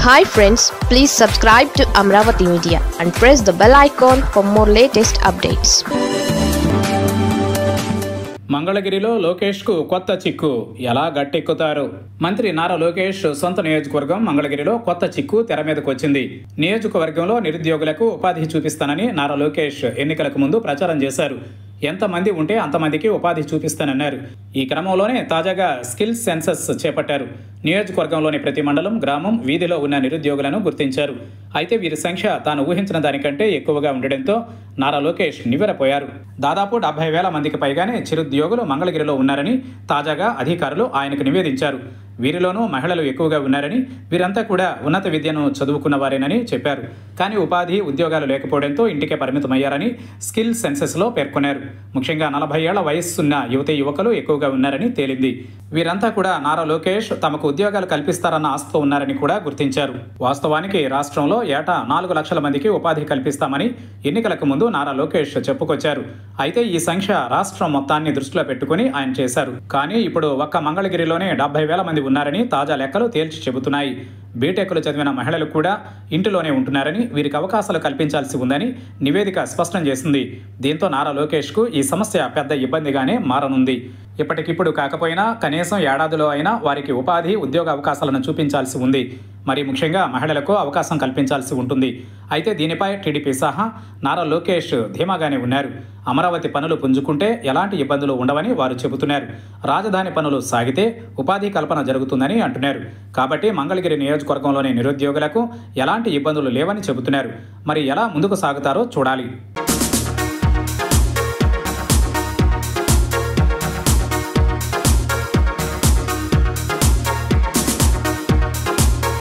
Hi friends, please subscribe to Amravati Media and press the bell icon for more latest updates. మంగళగిరిలో లోకేష్కు కొత్త చిక్కు ఎలా గట్టెక్కుతారు? మంత్రి నారా లోకేష్ సొంత నియోజకవర్గం మంగళగిరిలో కొత్త చిక్కు తెర మీదకు వచ్చింది. నియోజకవర్గంలో నిరుద్యోగులకు ఉపాధి చూపిస్తానని నారా లోకేష్ ఎన్నికలకు ముందు ప్రచారం చేశారు. ఎంతమంది ఉంటే అంతమందికి ఉపాధి చూపిస్తానన్నారు. ఈ క్రమంలోనే తాజాగా స్కిల్స్ సెన్సస్ చేపట్టారు. నియోజకవర్గంలోని ప్రతి మండలం, గ్రామం, వీధిలో ఉన్న నిరుద్యోగులను గుర్తించారు. అయితే వీరి సంఖ్య తాను ఊహించిన దానికంటే ఎక్కువగా ఉండడంతో నారా లోకేష్ నివ్వెరపోయారు. దాదాపు 70,000 మందికి పైగానే చిరుద్యోగులు మంగళగిరిలో ఉన్నారని తాజాగా అధికారులు ఆయనకు నివేదించారు. వీరిలోనూ మహిళలు ఎక్కువగా ఉన్నారని, వీరంతా కూడా ఉన్నత విద్యను చదువుకున్న వారేనని చెప్పారు. కానీ ఉపాధి, ఉద్యోగాలు లేకపోవడంతో ఇంటికే పరిమితమయ్యారని స్కిల్ సెన్సెస్లో పేర్కొన్నారు. ముఖ్యంగా 40 ఏళ్ల వయస్సున్న యువతీ యువకులు ఎక్కువగా ఉన్నారని తేలింది. వీరంతా కూడా నారా లోకేష్ తమకు ఉద్యోగాలు కల్పిస్తారన్న ఆశతో ఉన్నారని కూడా గుర్తించారు. వాస్తవానికి రాష్ట్రంలో ఏటా 4 లక్షల మందికి ఉపాధి కల్పిస్తామని ఎన్నికలకు ముందు నారా లోకేష్ చెప్పుకొచ్చారు. అయితే ఈ సంఖ్య రాష్ట్రం మొత్తాన్ని దృష్టిలో పెట్టుకుని ఆయన చేశారు. కానీ ఇప్పుడు ఒక్క మంగళగిరిలోనే 70,000 మంది ఉన్నారని తాజా లెక్కలు తేల్చి చెబుతున్నాయి. బీటెక్లు చదివిన మహిళలు కూడా ఇంటిలోనే ఉంటున్నారని, వీరికి అవకాశాలు కల్పించాల్సి ఉందని నివేదిక స్పష్టం చేసింది. దీంతో నారా లోకేష్కు ఈ సమస్య పెద్ద ఇబ్బందిగానే మారనుంది. ఇప్పటికిప్పుడు కాకపోయినా కనీసం ఏడాదిలో అయినా వారికి ఉపాధి, ఉద్యోగ అవకాశాలను చూపించాల్సి ఉంది. మరి ముఖ్యంగా మహిళలకు అవకాశం కల్పించాల్సి ఉంటుంది. అయితే దీనిపై టీడీపీ సహా నారా లోకేష్ ధీమాగానే ఉన్నారు. అమరావతి పనులు పుంజుకుంటే ఎలాంటి ఇబ్బందులు ఉండవని వారు చెబుతున్నారు. రాజధాని పనులు సాగితే ఉపాధి కల్పన జరుగుతుందని అంటున్నారు. కాబట్టి మంగళగిరి నియోజకవర్గంలోని నిరుద్యోగులకు ఎలాంటి ఇబ్బందులు లేవని చెబుతున్నారు. మరి ఎలా ముందుకు సాగుతారో చూడాలి.